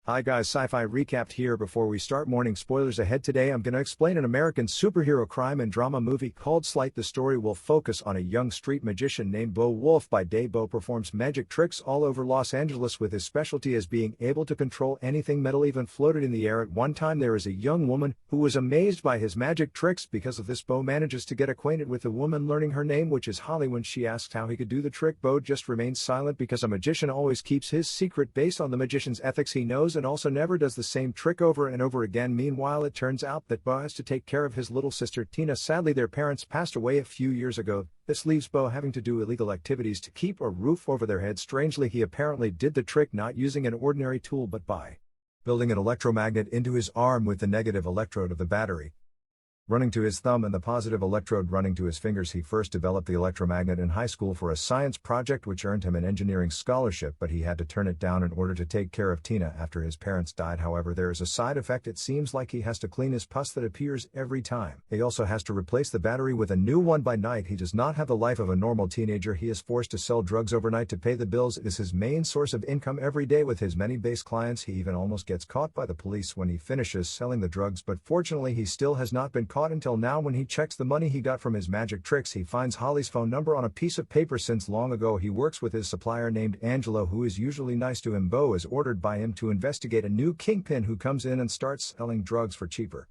Hi guys, Sci-Fi Recapped here. Before we start, morning spoilers ahead. Today I'm going to explain an American superhero crime and drama movie called Slight. The story will focus on a young street magician named Bo Wolf. By day, Bo performs magic tricks all over Los Angeles, with his specialty as being able to control anything metal, even floated in the air. At one time there is a young woman who was amazed by his magic tricks. Because of this, Bo manages to get acquainted with the woman, learning her name, which is Holly. When she asks how he could do the trick, Bo just remains silent, because a magician always keeps his secret based on the magician's ethics. He knows and also never does the same trick over and over again. Meanwhile, it turns out that Bo has to take care of his little sister Tina. Sadly, their parents passed away a few years ago. This leaves Bo having to do illegal activities to keep a roof over their heads. Strangely, he apparently did the trick not using an ordinary tool, but by building an electromagnet into his arm, with the negative electrode of the battery running to his thumb and the positive electrode running to his fingers. He first developed the electromagnet in high school for a science project which earned him an engineering scholarship, but he had to turn it down in order to take care of Tina after his parents died. However, there is a side effect. It seems like he has to clean his pus that appears every time. He also has to replace the battery with a new one. By night, he does not have the life of a normal teenager. He is forced to sell drugs overnight to pay the bills. It is his main source of income every day. With his many base clients, he even almost gets caught by the police when he finishes selling the drugs, but fortunately he still has not been caught until now. When he checks the money he got from his magic tricks, he finds Holly's phone number on a piece of paper. Since long ago he works with his supplier named Angelo, who is usually nice to him. Bo is ordered by him to investigate a new kingpin who comes in and starts selling drugs for cheaper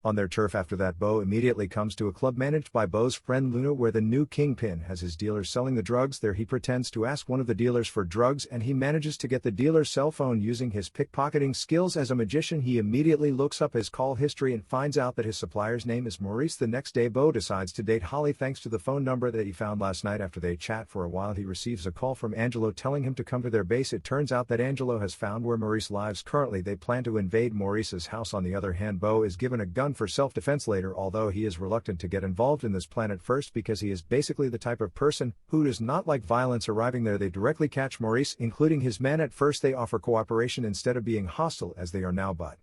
on their turf. After that, Bo immediately comes to a club managed by Bo's friend Luna, where the new kingpin has his dealers selling the drugs. There he pretends to ask one of the dealers for drugs, and he manages to get the dealer's cell phone using his pickpocketing skills. As a magician, he immediately looks up his call history and finds out that his supplier's name is Maurice. The next day, Bo decides to date Holly thanks to the phone number that he found last night. After they chat for a while, he receives a call from Angelo telling him to come to their base. It turns out that Angelo has found where Maurice lives. Currently, they plan to invade Maurice's house. On the other hand, Bo is given a gun for self-defense later, although he is reluctant to get involved in this plan at first because he is basically the type of person who does not like violence. Arriving there, they directly catch Maurice, including his men. At first they offer cooperation instead of being hostile as they are now, but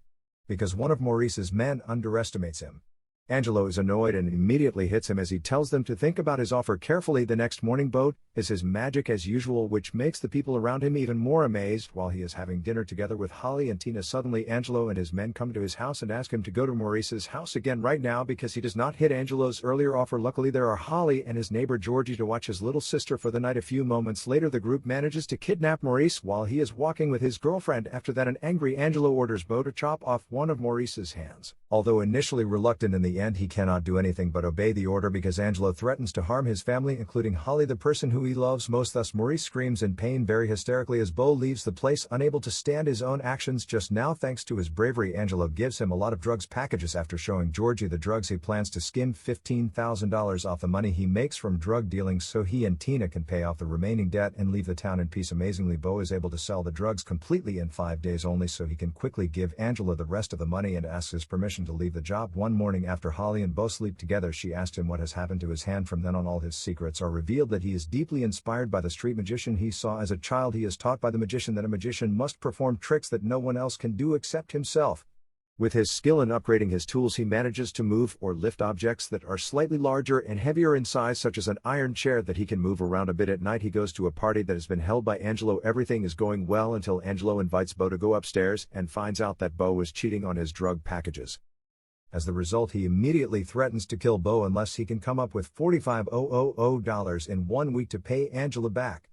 because one of Maurice's men underestimates him, Angelo is annoyed and immediately hits him as he tells them to think about his offer carefully. The next morning, Bo is his magic as usual, which makes the people around him even more amazed. While he is having dinner together with Holly and Tina, suddenly Angelo and his men come to his house and ask him to go to Maurice's house again right now because he does not hit Angelo's earlier offer. Luckily, there are Holly and his neighbor Georgie to watch his little sister for the night. A few moments later, the group manages to kidnap Maurice while he is walking with his girlfriend. After that, an angry Angelo orders Bo to chop off one of Maurice's hands. Although initially reluctant, in the end he cannot do anything but obey the order because Angelo threatens to harm his family, including Holly, the person who he loves most. Thus Maurice screams in pain very hysterically as Bo leaves the place, unable to stand his own actions. Just now, thanks to his bravery, Angelo gives him a lot of drugs packages. After showing Georgie the drugs, he plans to skim $15,000 off the money he makes from drug dealing so he and Tina can pay off the remaining debt and leave the town in peace. Amazingly, Bo is able to sell the drugs completely in 5 days only so he can quickly give Angelo the rest of the money and asks his permission to leave the job. One morning, after Holly and Bo sleep together, she asked him what has happened to his hand. From then on, all his secrets are revealed. That he is deeply inspired by the street magician he saw as a child. He is taught by the magician that a magician must perform tricks that no one else can do except himself. With his skill in upgrading his tools, he manages to move or lift objects that are slightly larger and heavier in size, such as an iron chair that he can move around a bit. At night, he goes to a party that has been held by Angelo. Everything is going well until Angelo invites Bo to go upstairs and finds out that Bo was cheating on his drug packages. As the result, he immediately threatens to kill Bo unless he can come up with $45,000 in 1 week to pay Angela back.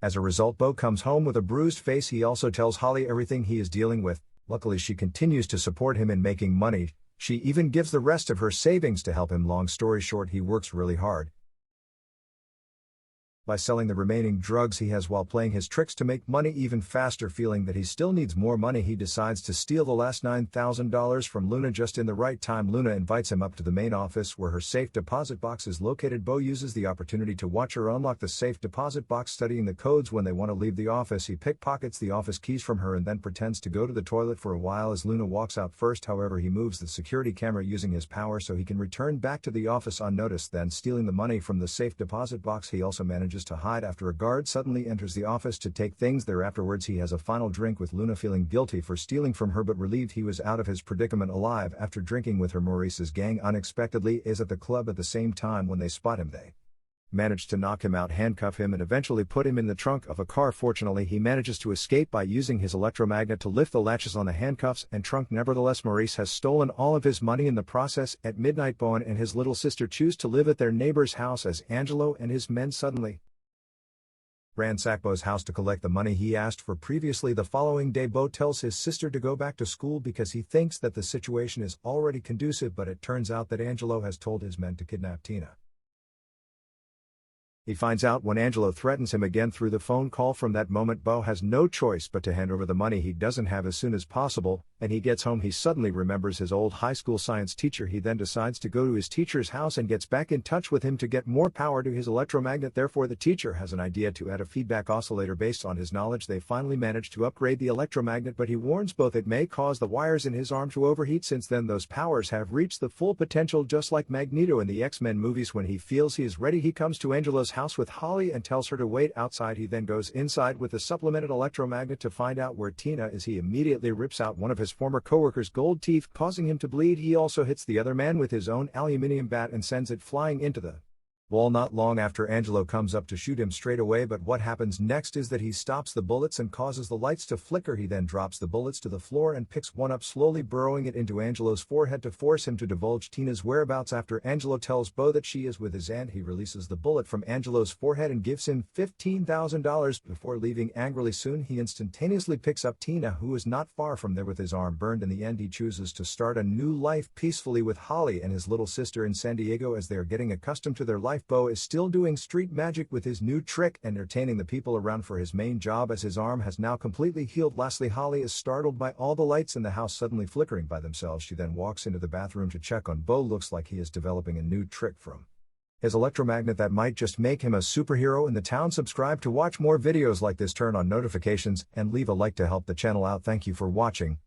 As a result, Bo comes home with a bruised face. He also tells Holly everything he is dealing with. Luckily, she continues to support him in making money. She even gives the rest of her savings to help him. Long story short, he works really hard by selling the remaining drugs he has while playing his tricks to make money even faster. Feeling that he still needs more money, he decides to steal the last $9,000 from Luna just in the right time. Luna invites him up to the main office where her safe deposit box is located. Bo uses the opportunity to watch her unlock the safe deposit box, studying the codes when they want to leave the office. He pickpockets the office keys from her and then pretends to go to the toilet for a while as Luna walks out first. However, he moves the security camera using his power so he can return back to the office unnoticed. Then, stealing the money from the safe deposit box, he also manages to hide after a guard suddenly enters the office to take things there. Afterwards, he has a final drink with Luna, feeling guilty for stealing from her but relieved he was out of his predicament alive. After drinking with her, Maurice's gang unexpectedly is at the club at the same time. When they spot him, they manage to knock him out, handcuff him, and eventually put him in the trunk of a car. Fortunately, he manages to escape by using his electromagnet to lift the latches on the handcuffs and trunk. Nevertheless, Maurice has stolen all of his money in the process. At midnight, Bowen and his little sister choose to live at their neighbor's house as Angelo and his men suddenly ransack Beau's house to collect the money he asked for previously. The following day, Beau tells his sister to go back to school because he thinks that the situation is already conducive, but it turns out that Angelo has told his men to kidnap Tina. He finds out when Angelo threatens him again through the phone call. From that moment, Beau has no choice but to hand over the money he doesn't have as soon as possible, and he gets home. He suddenly remembers his old high school science teacher. He then decides to go to his teacher's house and gets back in touch with him to get more power to his electromagnet. Therefore, the teacher has an idea to add a feedback oscillator based on his knowledge. They finally manage to upgrade the electromagnet, but he warns both it may cause the wires in his arm to overheat. Since then, those powers have reached the full potential, just like Magneto in the X-Men movies. When he feels he is ready, he comes to Angelo's house with Holly and tells her to wait outside. He then goes inside with the supplemented electromagnet to find out where Tina is. He immediately rips out one of his former co-workers' gold teeth, causing him to bleed. He also hits the other man with his own aluminium bat and sends it flying into the wall. Not long after, Angelo comes up to shoot him straight away, but what happens next is that he stops the bullets and causes the lights to flicker. He then drops the bullets to the floor and picks one up, slowly burrowing it into Angelo's forehead to force him to divulge Tina's whereabouts. After Angelo tells Beau that she is with his aunt, he releases the bullet from Angelo's forehead and gives him $15,000 before leaving angrily. Soon he instantaneously picks up Tina, who is not far from there with his arm burned. In the end, he chooses to start a new life peacefully with Holly and his little sister in San Diego. As they are getting accustomed to their life, Beau is still doing street magic with his new trick, entertaining the people around for his main job, as his arm has now completely healed. Lastly, Holly is startled by all the lights in the house suddenly flickering by themselves. She then walks into the bathroom to check on Beau. Looks like he is developing a new trick from his electromagnet that might just make him a superhero in the town. Subscribe to watch more videos like this, turn on notifications, and leave a like to help the channel out. Thank you for watching.